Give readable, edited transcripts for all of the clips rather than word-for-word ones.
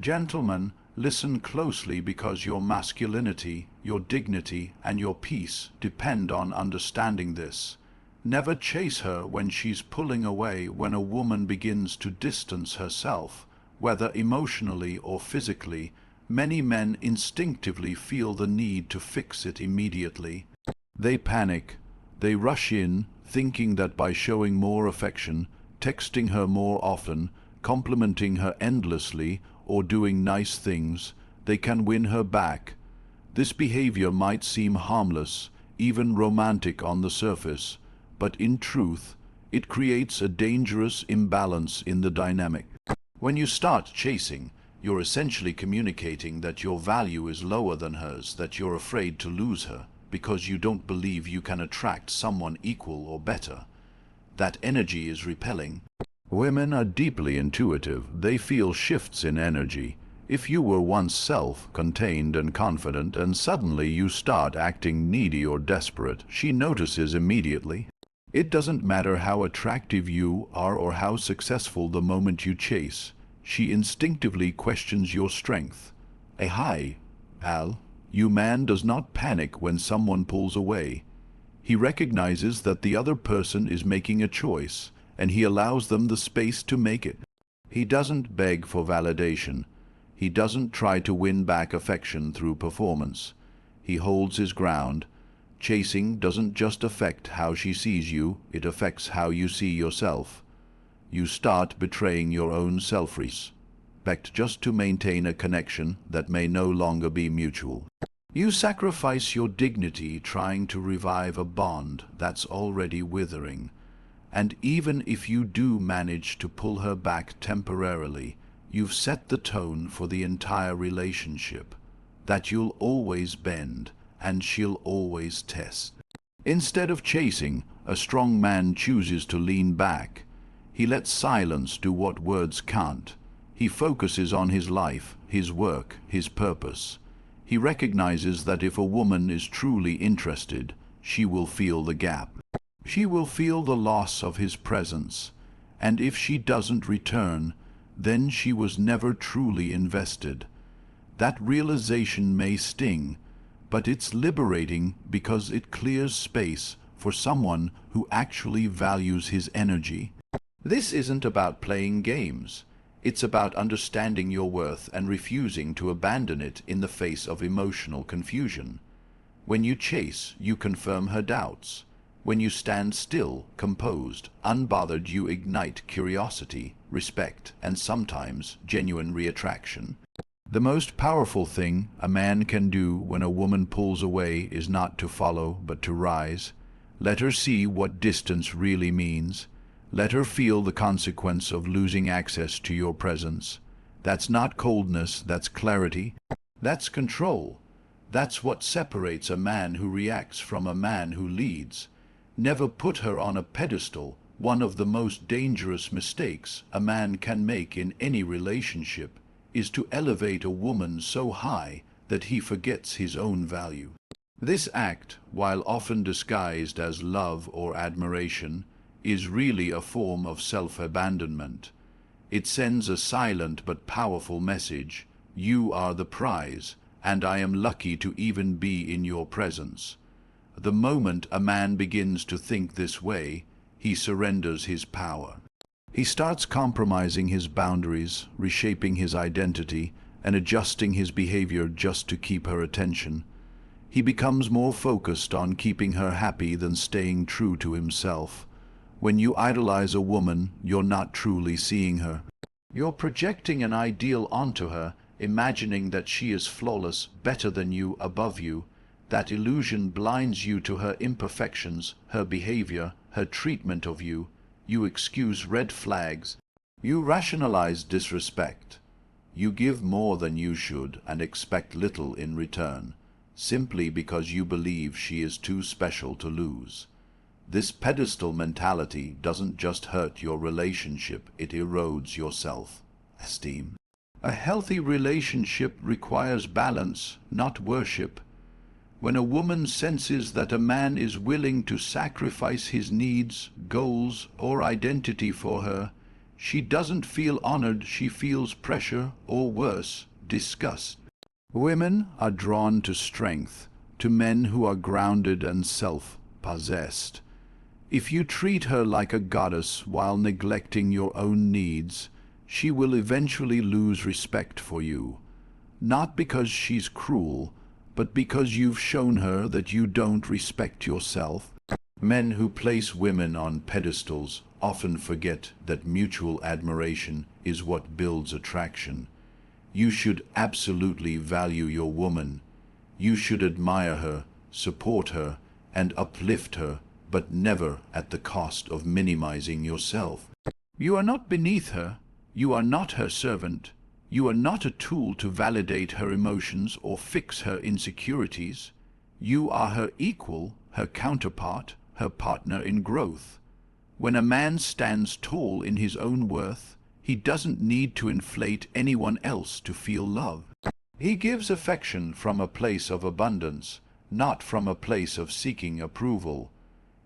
Gentlemen, listen closely because your masculinity, your dignity, and your peace depend on understanding this. Never chase her when she's pulling away. When a woman begins to distance herself, whether emotionally or physically, many men instinctively feel the need to fix it immediately. They panic. They rush in, thinking that by showing more affection, texting her more often, complimenting her endlessly, or doing nice things, they can win her back. This behavior might seem harmless, even romantic on the surface, but in truth, it creates a dangerous imbalance in the dynamic. When you start chasing, you're essentially communicating that your value is lower than hers, that you're afraid to lose her, because you don't believe you can attract someone equal or better. That energy is repelling. Women are deeply intuitive. They feel shifts in energy. If you were once self-contained and confident, and suddenly you start acting needy or desperate, she notices immediately. It doesn't matter how attractive you are or how successful the moment you chase. She instinctively questions your strength. Hi, pal. You man does not panic when someone pulls away. He recognizes that the other person is making a choice, and he allows them the space to make it. He doesn't beg for validation. He doesn't try to win back affection through performance. He holds his ground. Chasing doesn't just affect how she sees you, it affects how you see yourself. You start betraying your own self-respect just to maintain a connection that may no longer be mutual. You sacrifice your dignity trying to revive a bond that's already withering. And even if you do manage to pull her back temporarily, you've set the tone for the entire relationship, that you'll always bend and she'll always test. Instead of chasing, a strong man chooses to lean back. He lets silence do what words can't. He focuses on his life, his work, his purpose. He recognizes that if a woman is truly interested, she will feel the gap. She will feel the loss of his presence, and if she doesn't return, then she was never truly invested. That realization may sting, but it's liberating because it clears space for someone who actually values his energy. This isn't about playing games. It's about understanding your worth and refusing to abandon it in the face of emotional confusion. When you chase, you confirm her doubts. When you stand still, composed, unbothered, you ignite curiosity, respect, and sometimes genuine reattraction. The most powerful thing a man can do when a woman pulls away is not to follow, but to rise. Let her see what distance really means. Let her feel the consequence of losing access to your presence. That's not coldness, that's clarity. That's control. That's what separates a man who reacts from a man who leads. Never put her on a pedestal. One of the most dangerous mistakes a man can make in any relationship is to elevate a woman so high that he forgets his own value. This act, while often disguised as love or admiration, is really a form of self-abandonment. It sends a silent but powerful message: you are the prize, and I am lucky to even be in your presence. The moment a man begins to think this way, he surrenders his power. He starts compromising his boundaries, reshaping his identity, and adjusting his behavior just to keep her attention. He becomes more focused on keeping her happy than staying true to himself. When you idolize a woman, you're not truly seeing her. You're projecting an ideal onto her, imagining that she is flawless, better than you, above you. That illusion blinds you to her imperfections, her behavior, her treatment of you. You excuse red flags. You rationalize disrespect. You give more than you should and expect little in return, simply because you believe she is too special to lose. This pedestal mentality doesn't just hurt your relationship, it erodes your self-esteem. A healthy relationship requires balance, not worship. When a woman senses that a man is willing to sacrifice his needs, goals, or identity for her, She doesn't feel honored, she feels pressure, or worse, disgust. Women are drawn to strength, to men who are grounded and self-possessed. If you treat her like a goddess while neglecting your own needs, she will eventually lose respect for you. Not because she's cruel, but because you've shown her that you don't respect yourself. Men who place women on pedestals often forget that mutual admiration is what builds attraction. You should absolutely value your woman. You should admire her, support her, and uplift her, but never at the cost of minimizing yourself. You are not beneath her. You are not her servant. You are not a tool to validate her emotions or fix her insecurities. You are her equal, her counterpart, her partner in growth. When a man stands tall in his own worth, he doesn't need to inflate anyone else to feel love. He gives affection from a place of abundance, not from a place of seeking approval.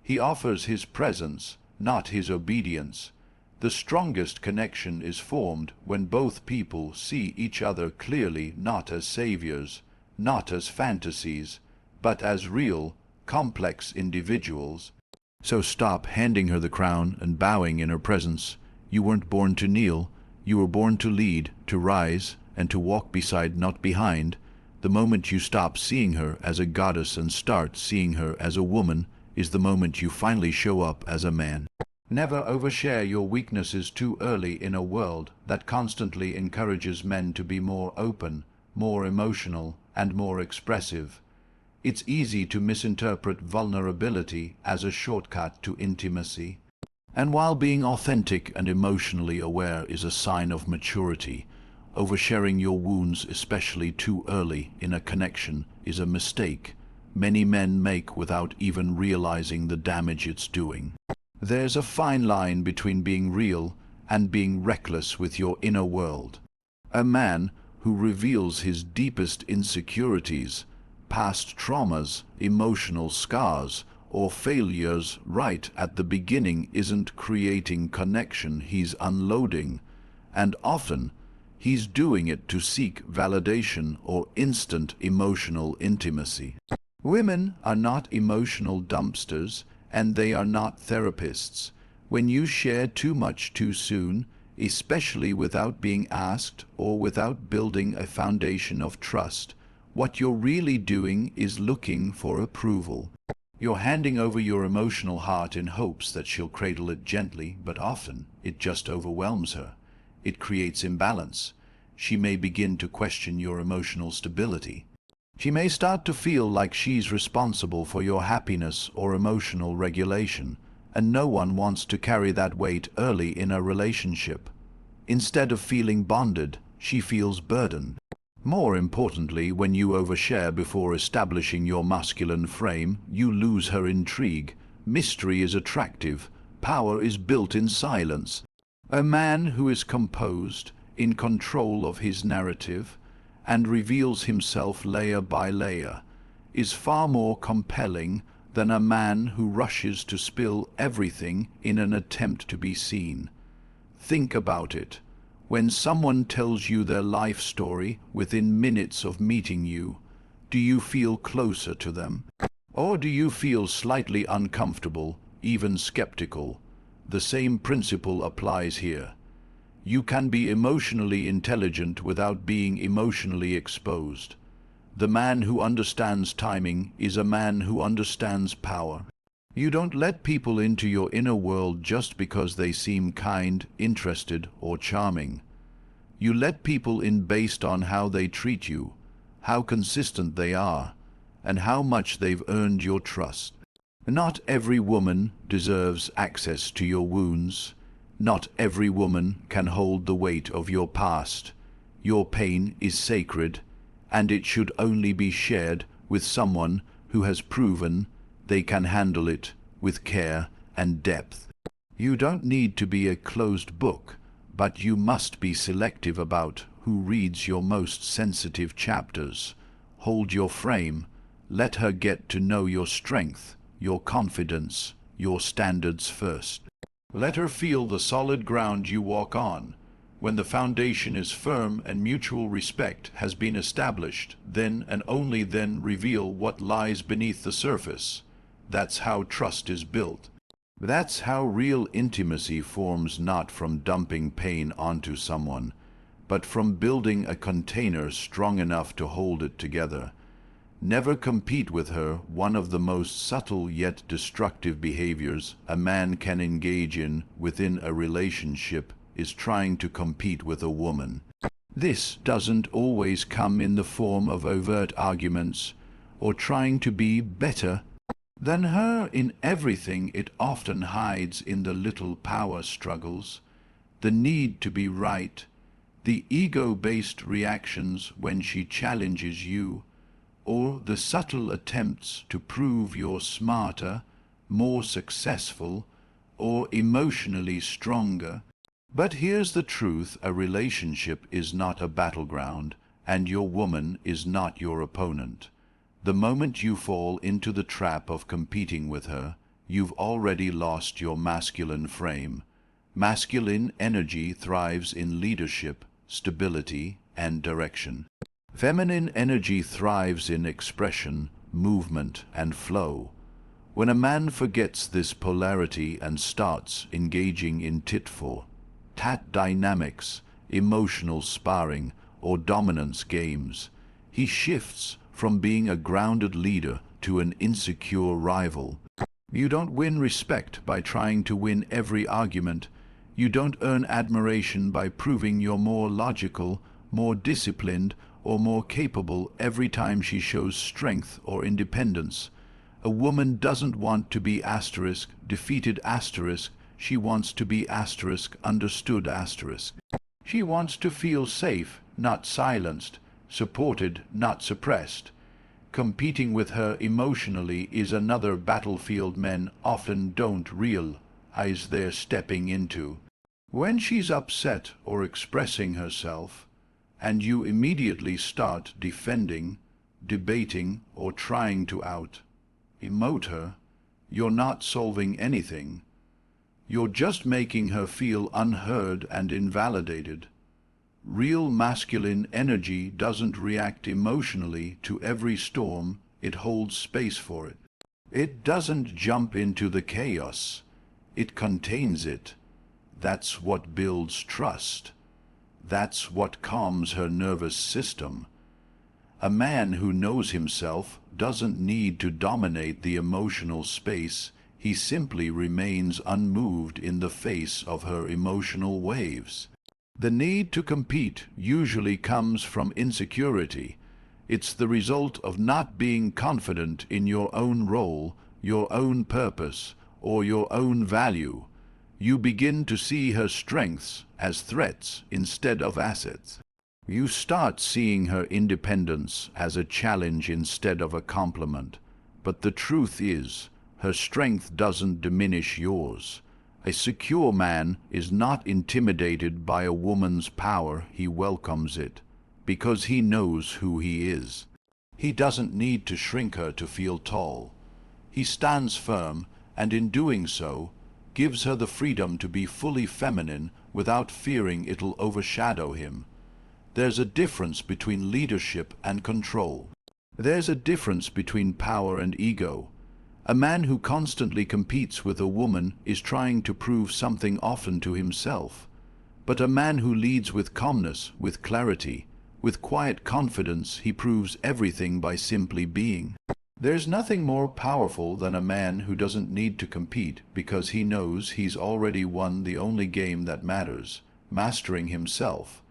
He offers his presence, not his obedience. The strongest connection is formed when both people see each other clearly, not as saviors, not as fantasies, but as real, complex individuals. So stop handing her the crown and bowing in her presence. You weren't born to kneel. You were born to lead, to rise, and to walk beside, not behind. The moment you stop seeing her as a goddess and start seeing her as a woman is the moment you finally show up as a man. Never overshare your weaknesses too early in a world that constantly encourages men to be more open, more emotional, and more expressive. It's easy to misinterpret vulnerability as a shortcut to intimacy. And while being authentic and emotionally aware is a sign of maturity, oversharing your wounds, especially too early in a connection, is a mistake many men make without even realizing the damage it's doing. There's a fine line between being real and being reckless with your inner world. A man who reveals his deepest insecurities, past traumas, emotional scars, or failures right at the beginning isn't creating connection, he's unloading, and often he's doing it to seek validation or instant emotional intimacy. Women are not emotional dumpsters, and they are not therapists. When you share too much too soon, especially without being asked or without building a foundation of trust, what you're really doing is looking for approval. You're handing over your emotional heart in hopes that she'll cradle it gently, but often it just overwhelms her. It creates imbalance. She may begin to question your emotional stability. She may start to feel like she's responsible for your happiness or emotional regulation, and no one wants to carry that weight early in a relationship. Instead of feeling bonded, she feels burdened. More importantly, when you overshare before establishing your masculine frame, you lose her intrigue. Mystery is attractive. Power is built in silence. A man who is composed, in control of his narrative, and reveals himself layer by layer, is far more compelling than a man who rushes to spill everything in an attempt to be seen. Think about it. When someone tells you their life story within minutes of meeting you, do you feel closer to them? Or do you feel slightly uncomfortable, even skeptical? The same principle applies here. You can be emotionally intelligent without being emotionally exposed. The man who understands timing is a man who understands power. You don't let people into your inner world just because they seem kind, interested, or charming. You let people in based on how they treat you, how consistent they are, and how much they've earned your trust. Not every woman deserves access to your wounds. Not every woman can hold the weight of your past. Your pain is sacred, and it should only be shared with someone who has proven they can handle it with care and depth. You don't need to be a closed book, but you must be selective about who reads your most sensitive chapters. Hold your frame. Let her get to know your strength, your confidence, your standards first. Let her feel the solid ground you walk on. When the foundation is firm and mutual respect has been established, then and only then reveal what lies beneath the surface. That's how trust is built. That's how real intimacy forms, not from dumping pain onto someone, but from building a container strong enough to hold it together. Never compete with her. One of the most subtle yet destructive behaviors a man can engage in within a relationship is trying to compete with a woman. This doesn't always come in the form of overt arguments or trying to be better than her in everything. It often hides in the little power struggles, the need to be right, the ego-based reactions when she challenges you, or the subtle attempts to prove you're smarter, more successful, or emotionally stronger. But here's the truth: a relationship is not a battleground, and your woman is not your opponent. The moment you fall into the trap of competing with her, you've already lost your masculine frame. Masculine energy thrives in leadership, stability, and direction. Feminine energy thrives in expression, movement, and flow. When a man forgets this polarity and starts engaging in tit-for-tat dynamics, emotional sparring, or dominance games, he shifts from being a grounded leader to an insecure rival. You don't win respect by trying to win every argument. You don't earn admiration by proving you're more logical, more disciplined, or more capable every time she shows strength or independence. A woman doesn't want to be asterisk, defeated asterisk. She wants to be asterisk, understood asterisk. She wants to feel safe, not silenced, supported, not suppressed. Competing with her emotionally is another battlefield men often don't realize they're stepping into. When she's upset or expressing herself, and you immediately start defending, debating, or trying to out-emote her, you're not solving anything. You're just making her feel unheard and invalidated. Real masculine energy doesn't react emotionally to every storm. It holds space for it. It doesn't jump into the chaos. It contains it. That's what builds trust. That's what calms her nervous system. A man who knows himself doesn't need to dominate the emotional space. He simply remains unmoved in the face of her emotional waves. The need to compete usually comes from insecurity. It's the result of not being confident in your own role, your own purpose, or your own value. You begin to see her strengths as threats instead of assets. You start seeing her independence as a challenge instead of a compliment. But the truth is, her strength doesn't diminish yours. A secure man is not intimidated by a woman's power. He welcomes it, because he knows who he is. He doesn't need to shrink her to feel tall. He stands firm, and in doing so, gives her the freedom to be fully feminine without fearing it'll overshadow him. There's a difference between leadership and control. There's a difference between power and ego. A man who constantly competes with a woman is trying to prove something, often to himself. But a man who leads with calmness, with clarity, with quiet confidence, he proves everything by simply being. There's nothing more powerful than a man who doesn't need to compete because he knows he's already won the only game that matters, mastering himself.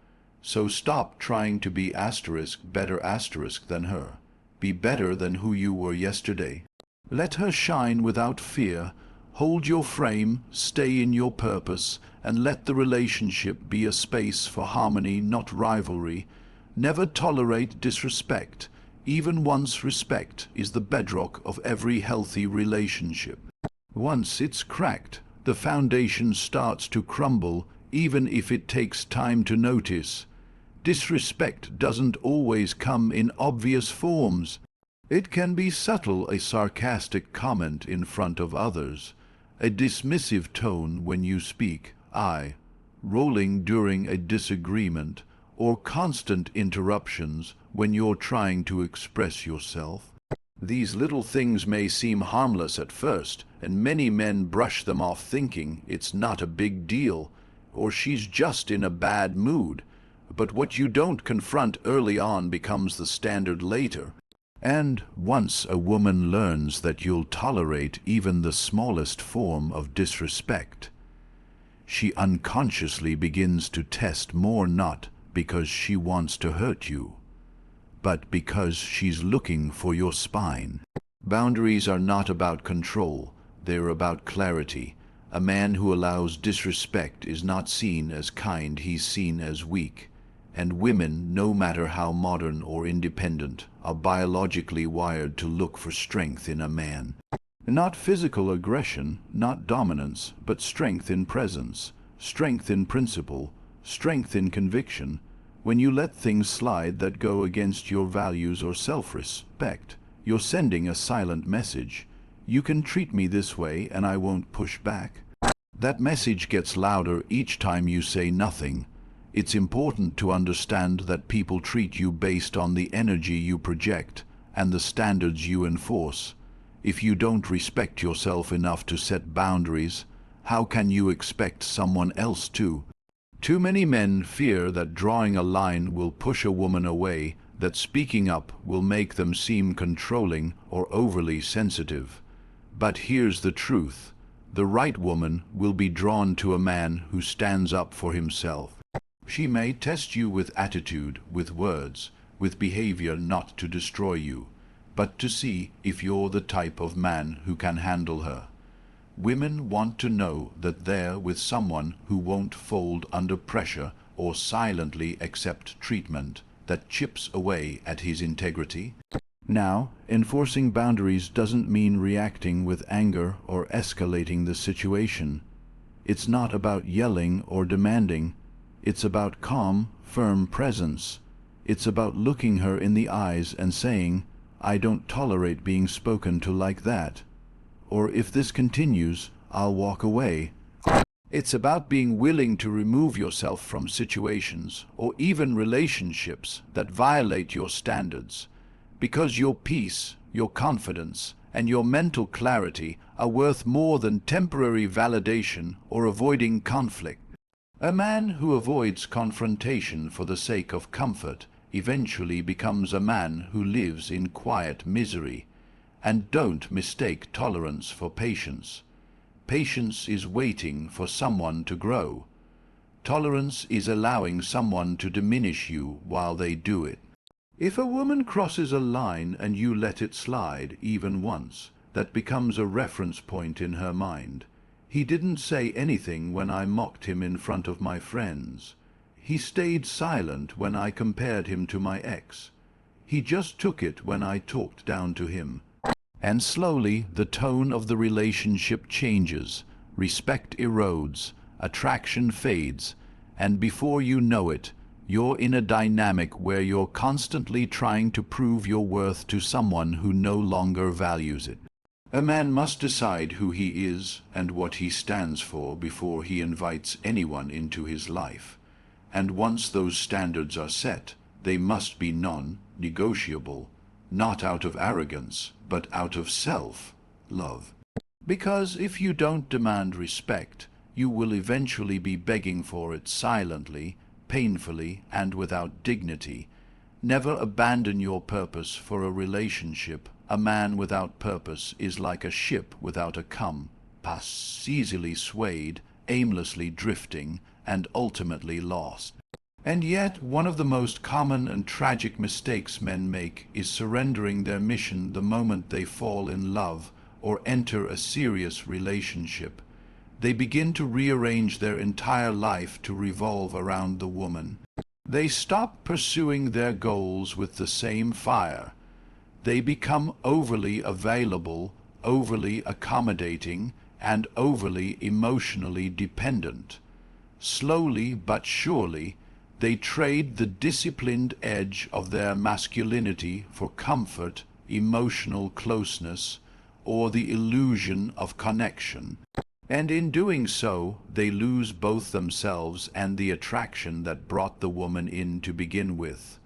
So stop trying to be asterisk better asterisk than her. Be better than who you were yesterday. Let her shine without fear. Hold your frame, stay in your purpose, and let the relationship be a space for harmony, not rivalry. Never tolerate disrespect. Even once respect is the bedrock of every healthy relationship. Once it's cracked, the foundation starts to crumble, even if it takes time to notice. Disrespect doesn't always come in obvious forms. It can be subtle, a sarcastic comment in front of others, a dismissive tone when you speak, eye rolling during a disagreement, or constant interruptions when you're trying to express yourself. These little things may seem harmless at first, and many men brush them off thinking it's not a big deal, or she's just in a bad mood. But what you don't confront early on becomes the standard later. And once a woman learns that you'll tolerate even the smallest form of disrespect, she unconsciously begins to test more, not because she wants to hurt you, but because she's looking for your spine. Boundaries are not about control, they're about clarity. A man who allows disrespect is not seen as kind, he's seen as weak. And women, no matter how modern or independent, are biologically wired to look for strength in a man. Not physical aggression, not dominance, but strength in presence, strength in principle, strength in conviction. When you let things slide that go against your values or self-respect, you're sending a silent message. You can treat me this way and I won't push back. That message gets louder each time you say nothing. It's important to understand that people treat you based on the energy you project and the standards you enforce. If you don't respect yourself enough to set boundaries, how can you expect someone else to? Too many men fear that drawing a line will push a woman away, that speaking up will make them seem controlling or overly sensitive. But here's the truth. The right woman will be drawn to a man who stands up for himself. She may test you with attitude, with words, with behavior, not to destroy you, but to see if you're the type of man who can handle her. Women want to know that they're with someone who won't fold under pressure or silently accept treatment that chips away at his integrity. Now, enforcing boundaries doesn't mean reacting with anger or escalating the situation. It's not about yelling or demanding. It's about calm, firm presence. It's about looking her in the eyes and saying, I don't tolerate being spoken to like that. Or if this continues, I'll walk away. It's about being willing to remove yourself from situations or even relationships that violate your standards, because your peace, your confidence, and your mental clarity are worth more than temporary validation or avoiding conflict. A man who avoids confrontation for the sake of comfort eventually becomes a man who lives in quiet misery. And don't mistake tolerance for patience. Patience is waiting for someone to grow. Tolerance is allowing someone to diminish you while they do it. If a woman crosses a line and you let it slide even once, that becomes a reference point in her mind. He didn't say anything when I mocked him in front of my friends. He stayed silent when I compared him to my ex. He just took it when I talked down to him. And slowly the tone of the relationship changes, respect erodes, attraction fades, and before you know it, you're in a dynamic where you're constantly trying to prove your worth to someone who no longer values it. A man must decide who he is and what he stands for before he invites anyone into his life. And once those standards are set, they must be non-negotiable, not out of arrogance, but out of self-love. Because if you don't demand respect, you will eventually be begging for it silently, painfully, and without dignity. Never abandon your purpose for a relationship. A man without purpose is like a ship without a compass, easily swayed, aimlessly drifting, and ultimately lost. And yet, one of the most common and tragic mistakes men make is surrendering their mission the moment they fall in love or enter a serious relationship. They begin to rearrange their entire life to revolve around the woman. They stop pursuing their goals with the same fire. They become overly available, overly accommodating, and overly emotionally dependent. Slowly but surely, they trade the disciplined edge of their masculinity for comfort, emotional closeness, or the illusion of connection. And in doing so, they lose both themselves and the attraction that brought the woman in to begin with.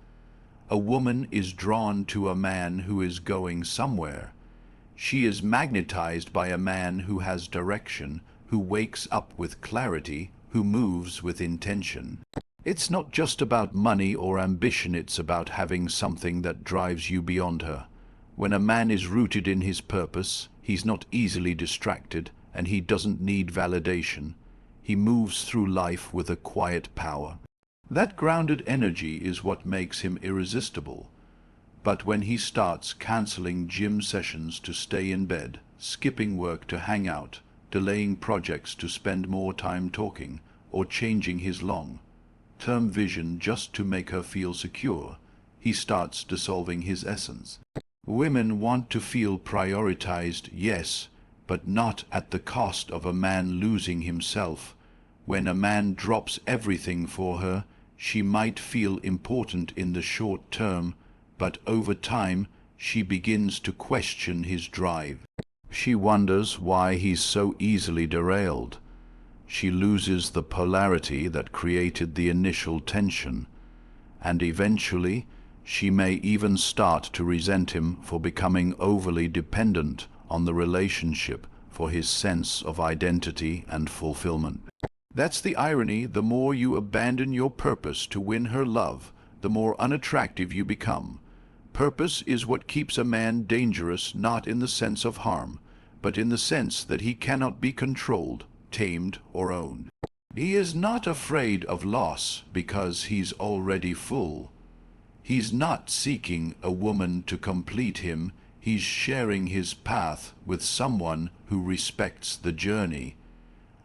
A woman is drawn to a man who is going somewhere. She is magnetized by a man who has direction, who wakes up with clarity, who moves with intention. It's not just about money or ambition, it's about having something that drives you beyond her. When a man is rooted in his purpose, he's not easily distracted, and he doesn't need validation. He moves through life with a quiet power. That grounded energy is what makes him irresistible. But when he starts canceling gym sessions to stay in bed, skipping work to hang out, delaying projects to spend more time talking, or changing his long-term vision just to make her feel secure, he starts dissolving his essence. Women want to feel prioritized, yes, but not at the cost of a man losing himself. When a man drops everything for her, she might feel important in the short term, but over time she begins to question his drive. She wonders why he's so easily derailed. She loses the polarity that created the initial tension, and eventually she may even start to resent him for becoming overly dependent on the relationship for his sense of identity and fulfillment. That's the irony. The more you abandon your purpose to win her love, the more unattractive you become. Purpose is what keeps a man dangerous, not in the sense of harm, but in the sense that he cannot be controlled, tamed, or owned. He is not afraid of loss because he's already full. He's not seeking a woman to complete him. He's sharing his path with someone who respects the journey.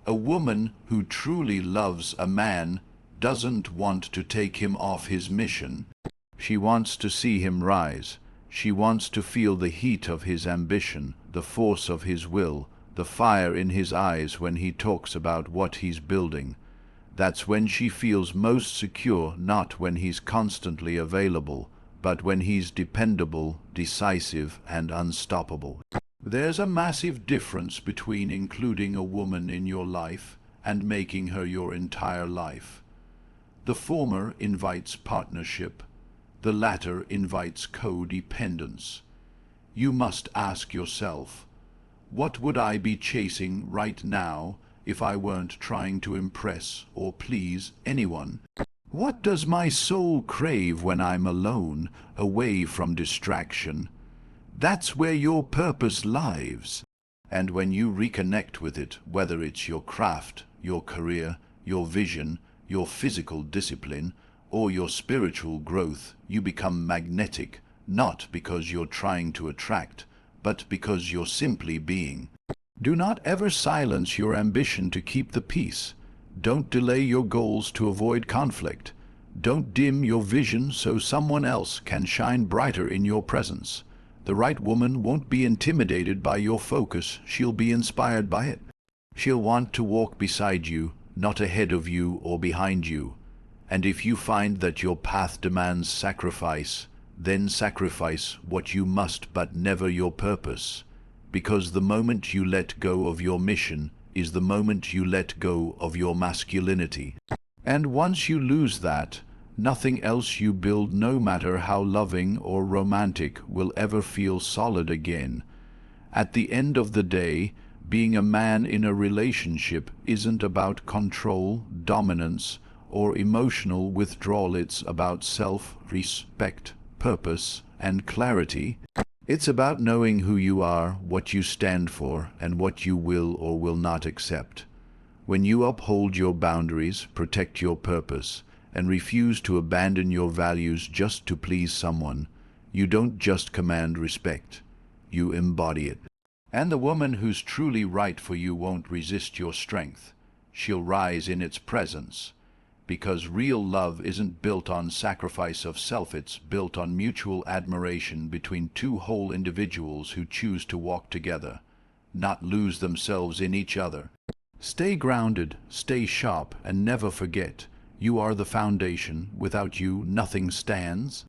A woman who truly loves a man doesn't want to take him off his mission. She wants to see him rise. She wants to feel the heat of his ambition, the force of his will, the fire in his eyes when he talks about what he's building. That's when she feels most secure, not when he's constantly available, but when he's dependable, decisive, and unstoppable. There's a massive difference between including a woman in your life and making her your entire life. The former invites partnership. The latter invites codependence. You must ask yourself, what would I be chasing right now if I weren't trying to impress or please anyone? What does my soul crave when I'm alone, away from distraction? That's where your purpose lives. And when you reconnect with it, whether it's your craft, your career, your vision, your physical discipline, or your spiritual growth, you become magnetic, not because you're trying to attract, but because you're simply being. Do not ever silence your ambition to keep the peace. Don't delay your goals to avoid conflict. Don't dim your vision so someone else can shine brighter in your presence. The right woman won't be intimidated by your focus. She'll be inspired by it. She'll want to walk beside you, not ahead of you or behind you. And if you find that your path demands sacrifice, then sacrifice what you must, but never your purpose. Because the moment you let go of your mission is the moment you let go of your masculinity. And once you lose that, nothing else you build, no matter how loving or romantic, will ever feel solid again. At the end of the day, being a man in a relationship isn't about control, dominance, or emotional withdrawal. It's about self-respect, purpose, and clarity. It's about knowing who you are, what you stand for, and what you will or will not accept. When you uphold your boundaries, protect your purpose, and refuse to abandon your values just to please someone, you don't just command respect, you embody it. And the woman who's truly right for you won't resist your strength. She'll rise in its presence. Because real love isn't built on sacrifice of self, it's built on mutual admiration between two whole individuals who choose to walk together, not lose themselves in each other. Stay grounded, stay sharp, and never forget, you are the foundation. Without you, nothing stands.